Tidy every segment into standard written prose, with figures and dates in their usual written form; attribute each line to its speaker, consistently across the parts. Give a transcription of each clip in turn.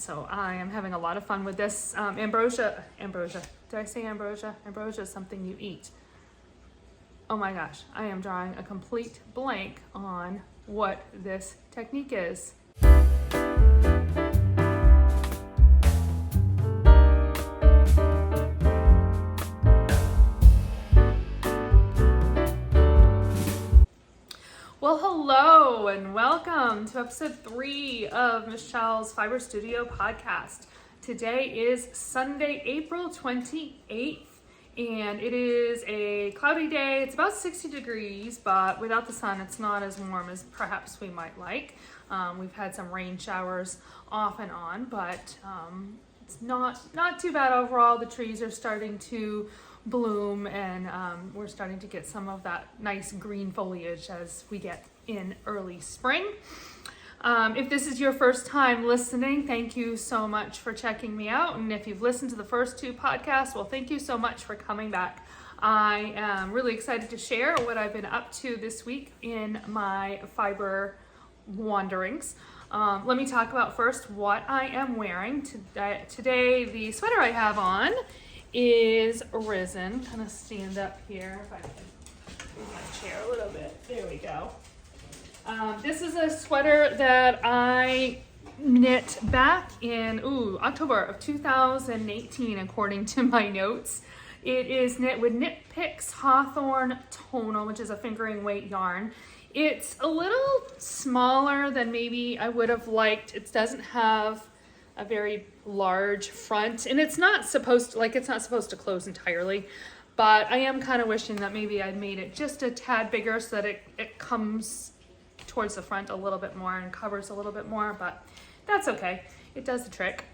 Speaker 1: So I am having a lot of fun with this. Ambrosia, did I say ambrosia? Ambrosia is something you eat. Oh my gosh, I am drawing a complete blank on what this technique is. Well, hello and welcome to episode 3 of Michelle's Fiber Studio podcast. Today is Sunday, April 28th, and it is a cloudy day. It's about 60 degrees, but without the sun, it's not as warm as perhaps we might like. We've had some rain showers off and on, but it's not too bad overall. The trees are starting to bloom, and we're starting to get some of that nice green foliage as we get in early spring. If this is your first time listening, thank you so much for checking me out. And if you've listened to the first 2 podcasts, well, thank you so much for coming back. I am really excited to share what I've been up to this week in my fiber wanderings. Let me talk about first what I am wearing today. The sweater I have on is Risen. Kind of stand up here if I can move my chair a little bit. There we go. This is a sweater that I knit back in October of 2018 according to my notes. It is knit with Knit Picks Hawthorne Tonal, which is a fingering weight yarn. It's a little smaller than maybe I would have liked. It doesn't have a very large front, and it's not supposed to close entirely, but I am kind of wishing that maybe I'd made it just a tad bigger so that it comes towards the front a little bit more and covers a little bit more, but that's okay. It does the trick.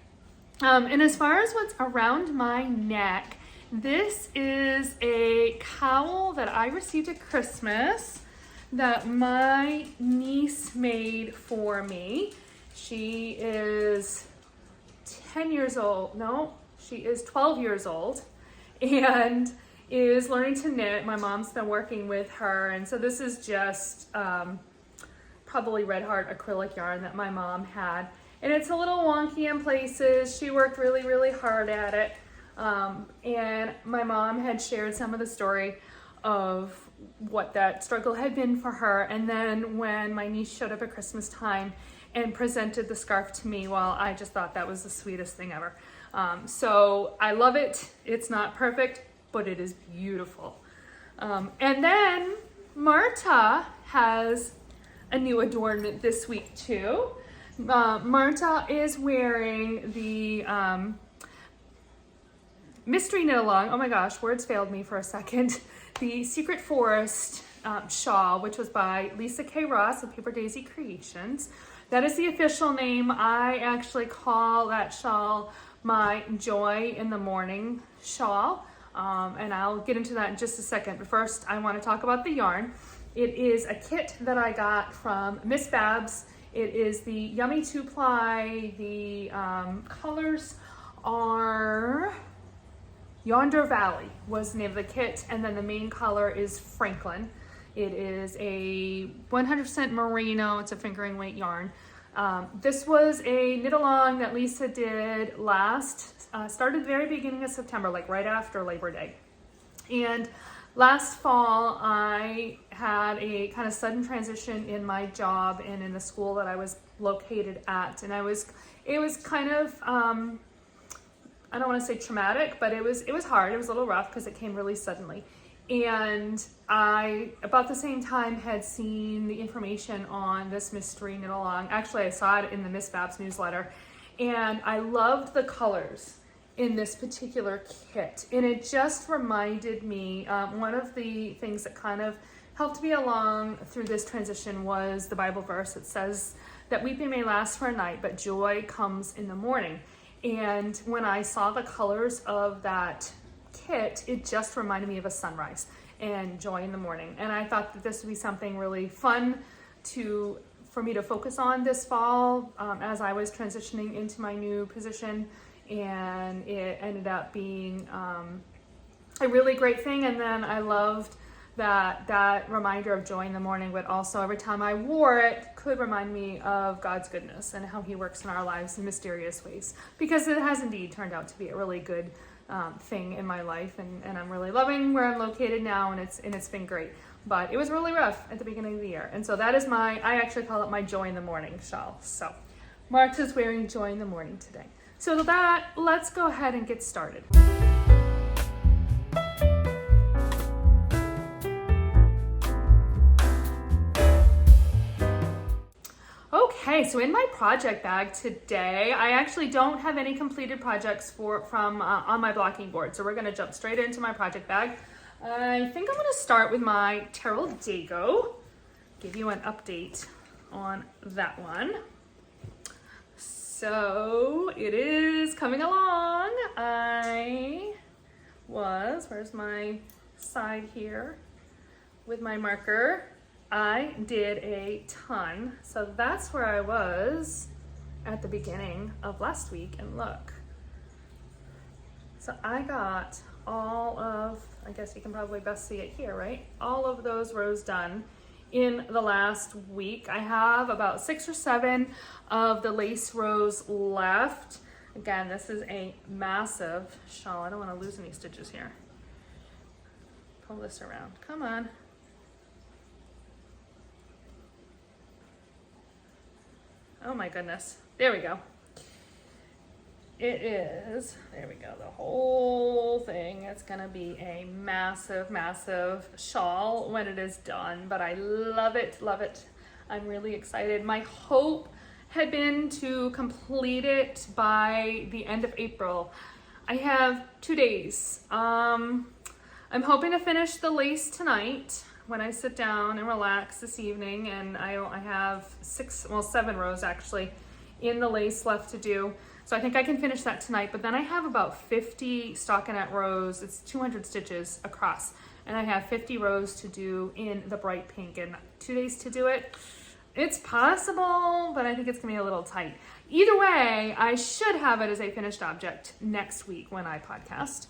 Speaker 1: And as far as what's around my neck, this is a cowl that I received at Christmas that my niece made for me. She is 10 years old. No, she is 12 years old and is learning to knit. My mom's been working with her, and so this is just probably Red Heart acrylic yarn that my mom had. And it's a little wonky in places. She worked really, really hard at it. And my mom had shared some of the story of what that struggle had been for her. And then when my niece showed up at Christmas time and presented the scarf to me, well, I just thought that was the sweetest thing ever. So I love it. It's not perfect, but it is beautiful. And then Marta has a new adornment this week too. Marta is wearing the mystery knit along. Oh my gosh, words failed me for a second. The Secret Forest shawl, which was by Lisa K. Ross of Paper Daisy Creations. That is the official name. I actually call that shawl my Joy in the Morning shawl. And I'll get into that in just a second. But first, I want to talk about the yarn. It is a kit that I got from Miss Babs. It is the Yummy 2-ply. The colors are Yonder Valley was the name of the kit, and then the main color is Franklin. It is a 100% merino. It's a fingering weight yarn. This was a knit along that Lisa did started the very beginning of September, like right after Labor Day. And last fall, I had a kind of sudden transition in my job and in the school that I was located at. And it was kind of, I don't want to say traumatic, but it was hard. It was a little rough because it came really suddenly. And I, about the same time, had seen the information on this mystery knit along. Actually, I saw it in the Miss Babs newsletter, and I loved the colors in this particular kit. And it just reminded me, one of the things that kind of helped me along through this transition was the Bible verse that says that weeping may last for a night, but joy comes in the morning. And when I saw the colors of that kit, it just reminded me of a sunrise and joy in the morning. And I thought that this would be something really fun for me to focus on this fall as I was transitioning into my new position. And it ended up being a really great thing. And then I loved that reminder of joy in the morning, but also every time I wore it, could remind me of God's goodness and how he works in our lives in mysterious ways, because it has indeed turned out to be a really good thing in my life, and I'm really loving where I'm located now, and it's been great. But it was really rough at the beginning of the year, and so that is I actually call it my joy in the morning shawl. So Marta's wearing joy in the morning today. So with that, let's go ahead and get started. Okay, so in my project bag today, I actually don't have any completed projects from on my blocking board, so we're going to jump straight into my project bag. I think I'm going to start with my Terrell Dago, give you an update on that one. So it is coming along. Where's my side here with my marker? I did a ton. So that's where I was at the beginning of last week, and look. So I got all of, I guess you can probably best see it here, right? All of those rows done in the last week. I have about 6 or 7 of the lace rows left. Again, this is a massive shawl. I don't want to lose any stitches here. Pull this around. Come on. Oh my goodness. There we go. It is, there we go, the whole thing. It's gonna be a massive, massive shawl when it is done, but I love it, love it. I'm really excited. My hope had been to complete it by the end of April. I have 2 days. I'm hoping to finish the lace tonight when I sit down and relax this evening, and I have 7 rows actually in the lace left to do. So I think I can finish that tonight, but then I have about 50 stockinette rows. It's 200 stitches across, and I have 50 rows to do in the bright pink, and 2 days to do it. It's possible, but I think it's gonna be a little tight. Either way, I should have it as a finished object next week when I podcast.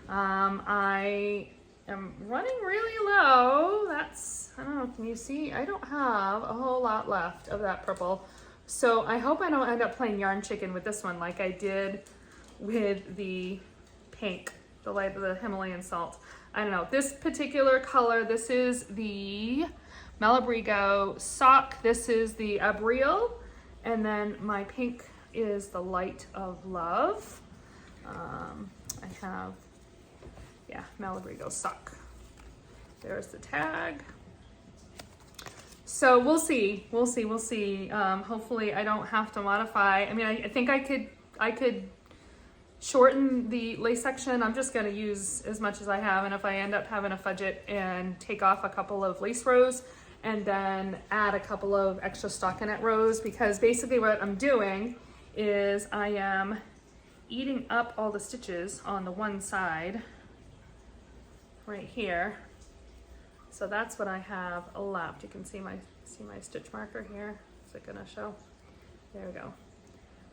Speaker 1: I am running really low. I don't know, can you see? I don't have a whole lot left of that purple. So I hope I don't end up playing yarn chicken with this one like I did with the pink, the Himalayan salt. I don't know, this particular color, this is the Malabrigo sock, this is the Abril, and then my pink is the Light of Love. I have, yeah, Malabrigo sock. There's the tag. So we'll see. Hopefully I don't have to modify. I mean, I think I could shorten the lace section. I'm just gonna use as much as I have, and if I end up having to fudge it and take off a couple of lace rows and then add a couple of extra stockinette rows, because basically what I'm doing is I am eating up all the stitches on the one side right here. So that's what I have left. You can see my stitch marker here. Is it gonna show? There we go.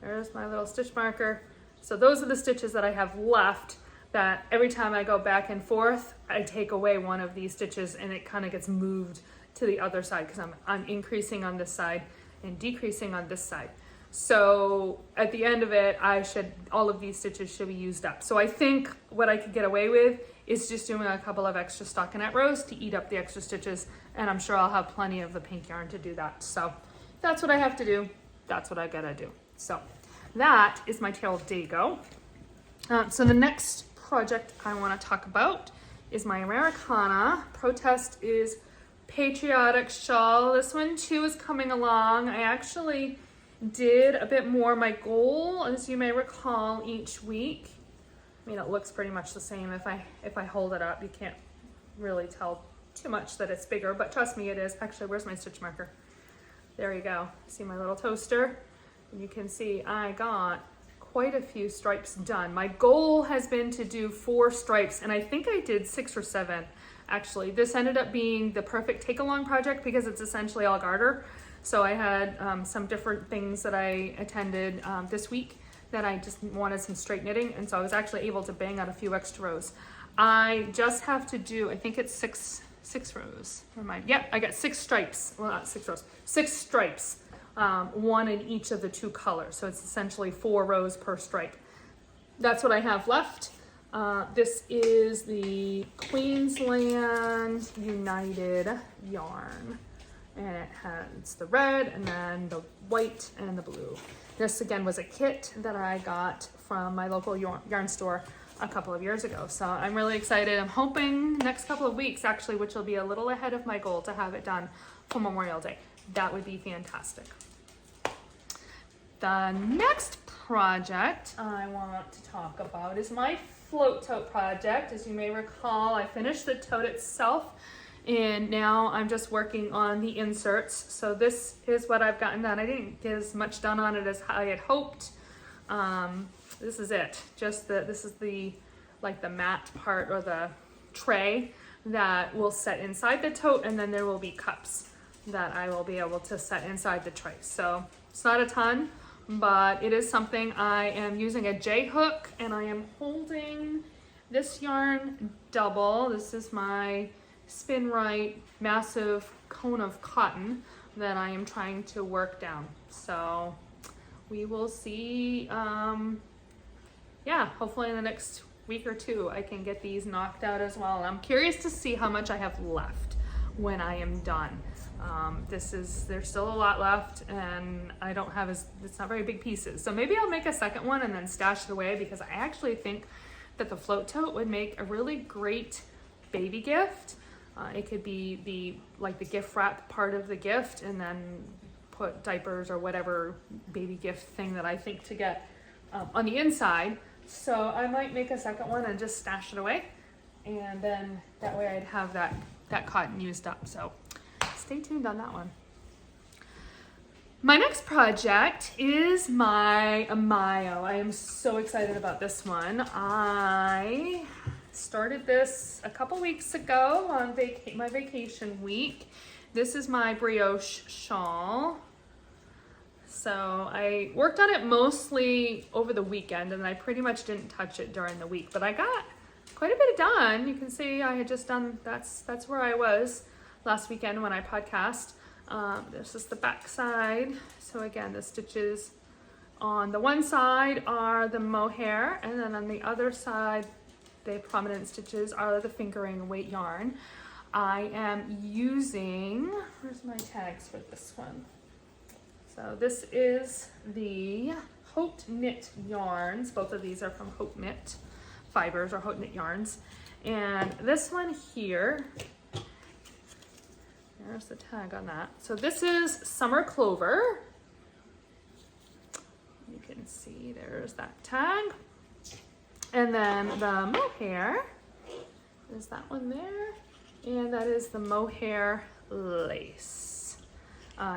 Speaker 1: There's my little stitch marker. So those are the stitches that I have left, that every time I go back and forth, I take away one of these stitches and it kind of gets moved to the other side, because I'm increasing on this side and decreasing on this side. So at the end of it, all of these stitches should be used up. So I think what I could get away with is just doing a couple of extra stockinette rows to eat up the extra stitches, and I'm sure I'll have plenty of the pink yarn to do that. So that's what I have to do. That's what I gotta do. So that is my Terrell Dago. So the next project I wanna talk about is my Americana Protest is Patriotic shawl. This one too is coming along. I actually did a bit more. My goal, as you may recall, each week, I mean, it looks pretty much the same. If I hold it up, you can't really tell too much that it's bigger, but trust me, it is. Actually, where's my stitch marker? There you go. See my little toaster? And you can see I got quite a few stripes done. My goal has been to do 4 stripes, and I think I did 6 or 7, actually. This ended up being the perfect take-along project because it's essentially all garter. So I had some different things that I attended this week that I just wanted some straight knitting, and so I was actually able to bang out a few extra rows. I just have to do, I think it's 6 rows. Never mind. Yep, I got 6 stripes. Well, not 6 rows, 6 stripes. 1 in each of the 2 colors. So it's essentially 4 rows per stripe. That's what I have left. This is the Queensland United yarn. And it has the red and then the white and the blue. This again was a kit that I got from my local yarn store a couple of years ago. So I'm really excited. I'm hoping next couple of weeks actually, which will be a little ahead of my goal to have it done for Memorial Day. That would be fantastic. The next project I want to talk about is my float tote project. As you may recall, I finished the tote itself and now I'm just working on the inserts. So this is what I've gotten done. I didn't get as much done on it as I had hoped. This is it. This is the matte part or the tray that will set inside the tote, and then there will be cups that I will be able to set inside the tray. So it's not a ton, but it is something. I am using a J hook and I am holding this yarn double. This is my Spin Right massive cone of cotton that I am trying to work down. So we will see. Yeah, hopefully in the next week or 2 I can get these knocked out as well. And I'm curious to see how much I have left when I am done. There's still a lot left, and I don't have it's not very big pieces. So maybe I'll make a second one and then stash it away, because I actually think that the float tote would make a really great baby gift. It could be the gift wrap part of the gift, and then put diapers or whatever baby gift thing that I think to get on the inside. So I might make a second one and just stash it away, and then that way I'd have that cotton used up. So stay tuned on that one. My next project is my Ameyo. I am so excited about this one. I started this a couple weeks ago on my vacation week. This is my Brioche shawl. So I worked on it mostly over the weekend, and I pretty much didn't touch it during the week, but I got quite a bit done. You can see I had just done, that's where I was last weekend when I podcast. This is the back side. So again, the stitches on the one side are the mohair, and then on the other side, the prominent stitches are the fingering weight yarn. I am using, where's my tags for this one? So this is the Haute Knit yarns. Both of these are from Haute Knit fibers or Haute Knit yarns. And this one here, there's the tag on that. So this is Summer Clover. You can see there's that tag. And then the mohair is that one there. And that is the mohair lace.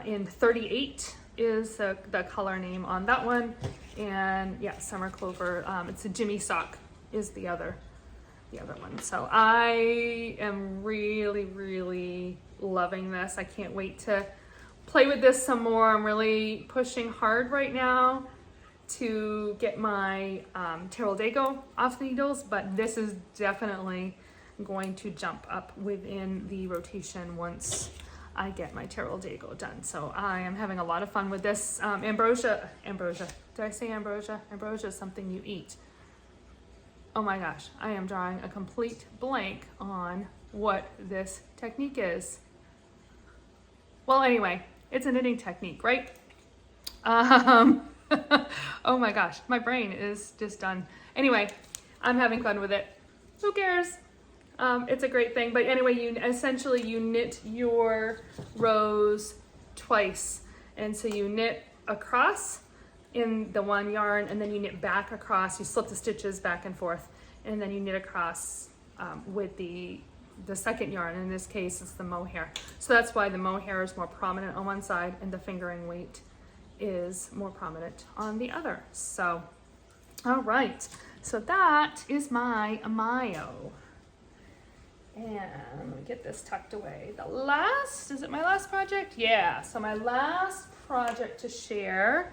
Speaker 1: In 38 is the color name on that one. And yeah, Summer Clover, it's a Jimmy sock is the other one. So I am really, really loving this. I can't wait to play with this some more. I'm really pushing hard right now to get my Teague off the needles, but this is definitely going to jump up within the rotation once I get my Teague done. So I am having a lot of fun with this. Ambrosia, did I say ambrosia? Ambrosia is something you eat. Oh my gosh, I am drawing a complete blank on what this technique is. Well, anyway, it's a knitting technique, right? Oh my gosh, my brain is just done. Anyway, I'm having fun with it. Who cares? It's a great thing. But anyway, you knit your rows twice. And so you knit across in the one yarn, and then you knit back across. You slip the stitches back and forth, and then you knit across with the second yarn. In this case, it's the mohair. So that's why the mohair is more prominent on one side and the fingering weight is more prominent on the other. So, all right. So that is my Ameyo. And let me get this tucked away. Is it my last project? Yeah, so my last project to share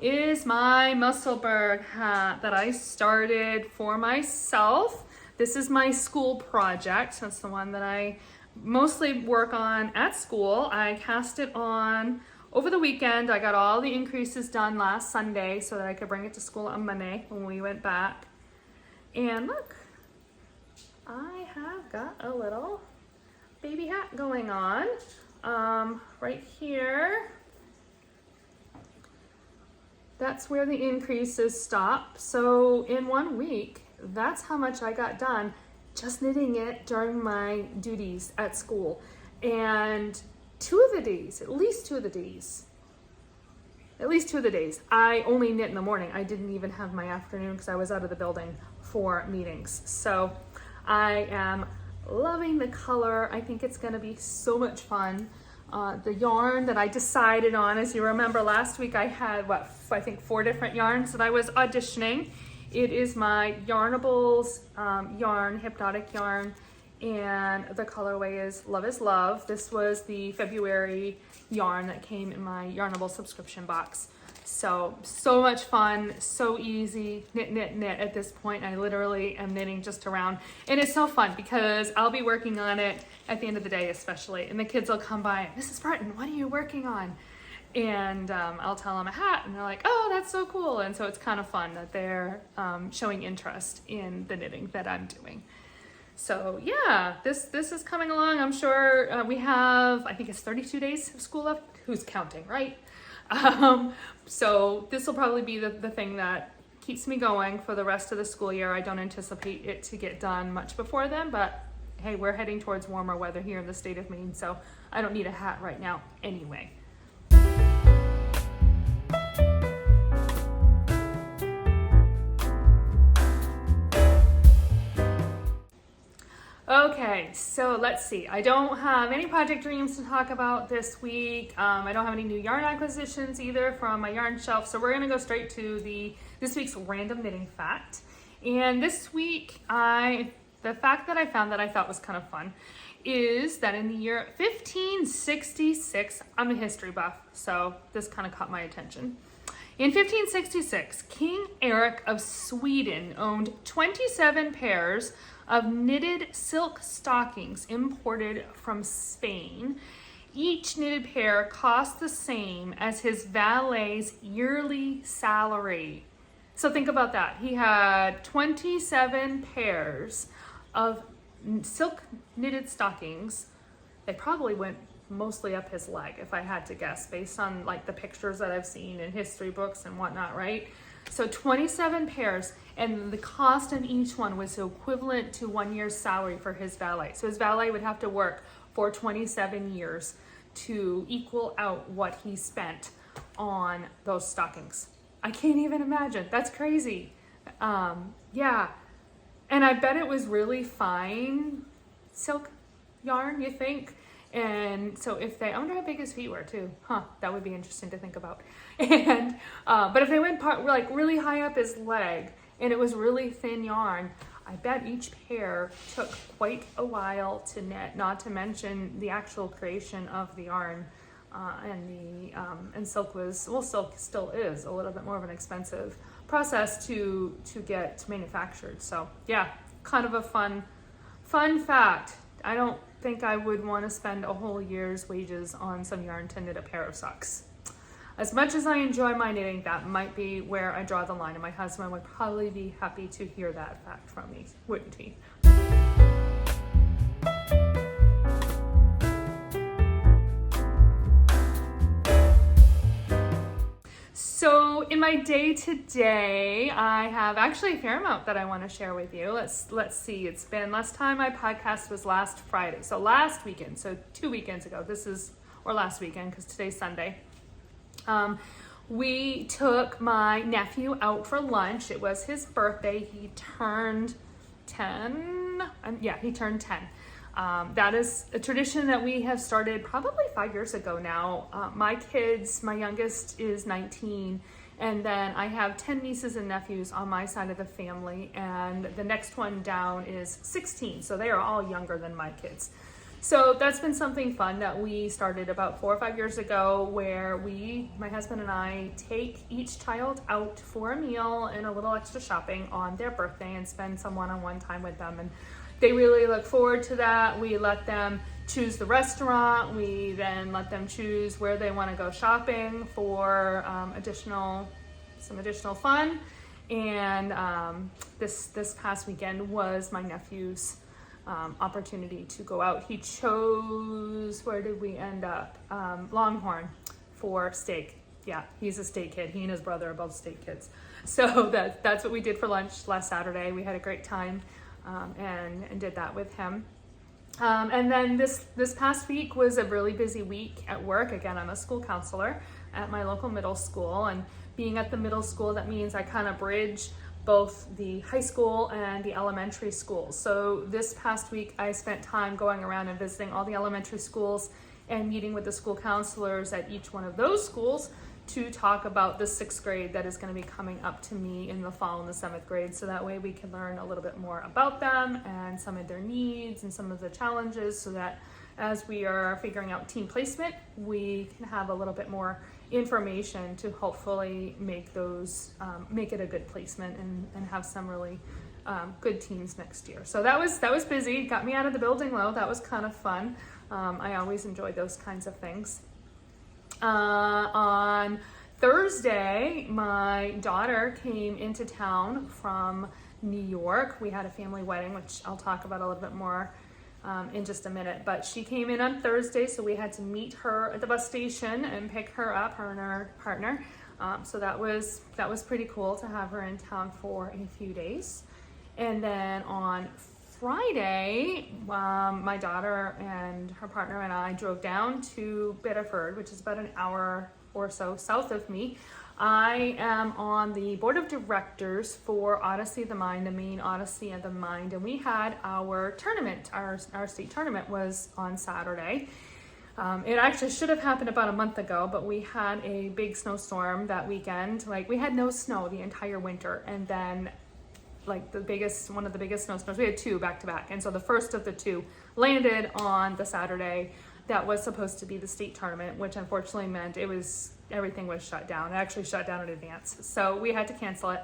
Speaker 1: is my Musselburgh hat that I started for myself. This is my school project. That's the one that I mostly work on at school. I cast it on over the weekend. I got all the increases done last Sunday so that I could bring it to school on Monday when we went back. And look, I have got a little baby hat going on right here. That's where the increases stop. So in 1 week, that's how much I got done just knitting it during my duties at school. And at least two of the days, I only knit in the morning. I didn't even have my afternoon because I was out of the building for meetings. So I am loving the color. I think it's gonna be so much fun. The yarn that I decided on, as you remember last week, I had I think 4 different yarns that I was auditioning. It is my Yarnables yarn, Hypnotic yarn, and the colorway is Love is Love. This was the February yarn that came in my Yarnable subscription box. So much fun, so easy, knit, knit, knit at this point. I literally am knitting just around. And it's so fun because I'll be working on it at the end of the day especially. And the kids will come by, Mrs. Barton, what are you working on? And I'll tell them a hat and they're like, oh, that's so cool. And so it's kind of fun that they're showing interest in the knitting that I'm doing. So yeah, this is coming along. I'm sure we have, I think it's 32 days of school left. Who's counting, right? So this will probably be the thing that keeps me going for the rest of the school year. I don't anticipate it to get done much before then, but hey, we're heading towards warmer weather here in the state of Maine, so I don't need a hat right now anyway. Okay, so let's see. I don't have any project dreams to talk about this week. I don't have any new yarn acquisitions either from my yarn shelf. So we're gonna go straight to this week's random knitting fact. And this week, the fact that I found that I thought was kind of fun is that in the year 1566, I'm a history buff, so this kind of caught my attention. In 1566, King Eric of Sweden owned 27 pairs of knitted silk stockings imported from Spain. Each knitted pair cost the same as his valet's yearly salary. So think about that. He had 27 pairs of silk knitted stockings. They probably went mostly up his leg, if I had to guess, based on like the pictures that I've seen in history books and whatnot, right? So 27 pairs, and the cost of each one was equivalent to 1 year's salary for his valet. So his valet would have to work for 27 years to equal out what he spent on those stockings. I can't even imagine. That's crazy. Yeah. And I bet it was really fine silk yarn, you think? And so I wonder how big his feet were too. That would be interesting to think about. And, but if they went like really high up his leg and it was really thin yarn, I bet each pair took quite a while to knit, not to mention the actual creation of the yarn. And silk silk still is a little bit more of an expensive process to get manufactured. So yeah, kind of a fun fact. I don't think I would want to spend a whole year's wages on some yarn to knit a pair of socks. As much as I enjoy my knitting, that might be where I draw the line, and my husband would probably be happy to hear that fact from me, wouldn't he? So in my day today, I have actually a fair amount that I want to share with you. Let's see. It's been, last time my podcast was last Friday. So last weekend, so 2 weekends ago, or last weekend because today's Sunday. We took my nephew out for lunch. It was his birthday. He turned 10. Yeah, he turned 10. That is a tradition that we have started probably 5 years ago now. My youngest is 19, and then I have 10 nieces and nephews on my side of the family, and the next one down is 16, so they are all younger than my kids. So that's been something fun that we started about 4 or 5 years ago, where my husband and I, take each child out for a meal and a little extra shopping on their birthday and spend some one-on-one time with them. And they really look forward to that. We let them choose the restaurant. We then let them choose where they want to go shopping for some additional fun. And this past weekend was my nephew's opportunity to go out. He chose, where did we end up? Longhorn for steak. Yeah, he's a steak kid. He and his brother are both steak kids. So that's what we did for lunch last Saturday. We had a great time and did that with him. And then this past week was a really busy week at work. Again, I'm a school counselor at my local middle school, and being at the middle school, that means I kind of bridge both the high school and the elementary schools. So this past week, I spent time going around and visiting all the elementary schools and meeting with the school counselors at each one of those schools to talk about the 6th grade that is going to be coming up to me in the fall in the 7th grade. So that way we can learn a little bit more about them and some of their needs and some of the challenges, so that as we are figuring out team placement, we can have a little bit more information to hopefully make it a good placement and have some really good teams next year. So that was busy. Got me out of the building though. That was kind of fun. I always enjoy those kinds of things. On Thursday, my daughter came into town from New York. We had a family wedding, which I'll talk about a little bit more in just a minute, but she came in on Thursday, so we had to meet her at the bus station and pick her up, her and her partner. So that was pretty cool to have her in town for a few days. And then on Friday, my daughter and her partner and I drove down to Biddeford, which is about an hour or so south of me. I am on the board of directors for Odyssey of the Mind, the main Odyssey of the Mind, and we had our tournament. Our state tournament was on Saturday. It actually should have happened about a month ago, but we had a big snowstorm that weekend. Like, we had no snow the entire winter, and then one of the biggest snowstorms, we had 2 back to back, and so the first of the 2 landed on the Saturday that was supposed to be the state tournament, which unfortunately meant everything was shut down. It actually shut down in advance, so we had to cancel it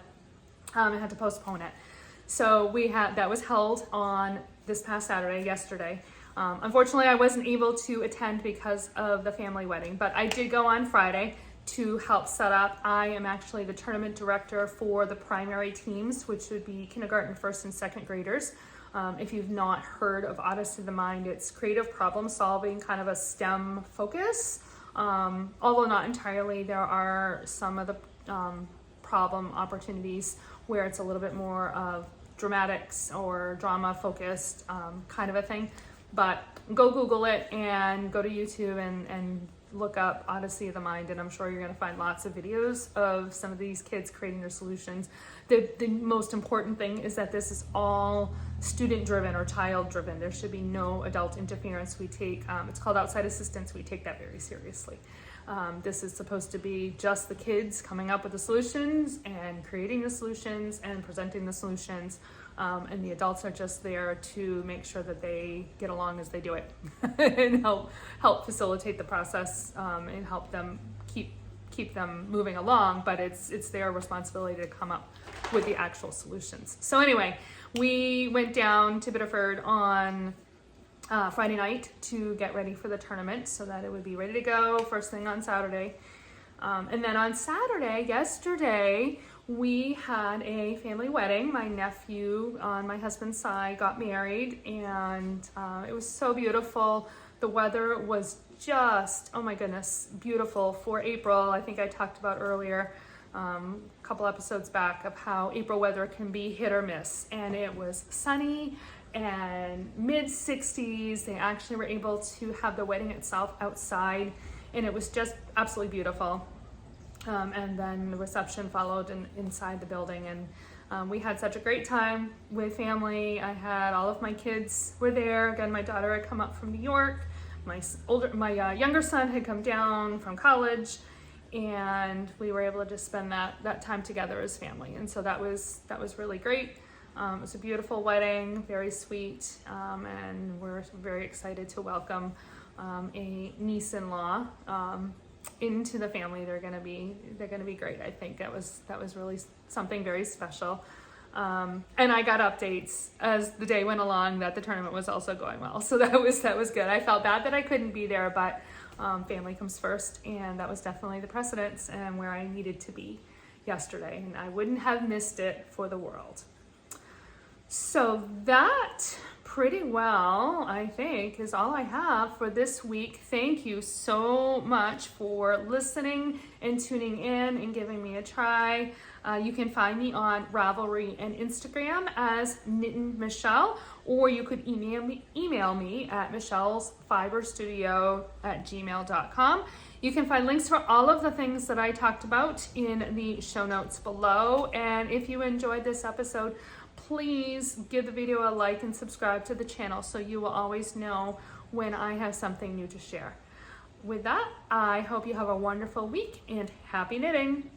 Speaker 1: and had to postpone it. So that was held on this past Saturday, yesterday. Unfortunately, I wasn't able to attend because of the family wedding, but I did go on Friday to help set up. I am actually the tournament director for the primary teams, which would be kindergarten, 1st and 2nd graders. If you've not heard of Odyssey of the Mind, it's creative problem solving, kind of a STEM focus. Although not entirely, there are some of the problem opportunities where it's a little bit more of dramatics or drama focused kind of a thing. But go Google it and go to YouTube and look up Odyssey of the Mind, and I'm sure you're going to find lots of videos of some of these kids creating their solutions. The most important thing is that this is all student driven or child driven. There should be no adult interference. We take it's called outside assistance. We take that very seriously. This is supposed to be just the kids coming up with the solutions and creating the solutions and presenting the solutions, and the adults are just there to make sure that they get along as they do it and help facilitate the process and help them keep them moving along, but it's their responsibility to come up with the actual solutions. So anyway, we went down to Biddeford on Friday night to get ready for the tournament so that it would be ready to go first thing on Saturday. And then on Saturday, yesterday, we had a family wedding. My nephew on my husband's side got married, and it was so beautiful. The weather was just, oh my goodness, beautiful for April. I think I talked about earlier, a couple episodes back, of how April weather can be hit or miss. And it was sunny and mid 60s. They actually were able to have the wedding itself outside, and it was just absolutely beautiful. And then the reception followed inside the building, and we had such a great time with family. I had all of my kids were there. Again, my daughter had come up from New York. My younger son had come down from college, and we were able to just spend that time together as family. And so that was really great. It was a beautiful wedding, very sweet, and we're very excited to welcome a niece-in-law into the family. They're gonna be great. I think that was really something very special. And I got updates as the day went along that the tournament was also going well. So that was good. I felt bad that I couldn't be there, but family comes first, and that was definitely the precedence and where I needed to be yesterday, and I wouldn't have missed it for the world. So that pretty well, I think, is all I have for this week. Thank you so much for listening and tuning in and giving me a try. You can find me on Ravelry and Instagram as Knittin' Michelle, or you could email me at michellesfiberstudio@gmail.com. You can find links for all of the things that I talked about in the show notes below. And if you enjoyed this episode, please give the video a like and subscribe to the channel so you will always know when I have something new to share. With that, I hope you have a wonderful week and happy knitting!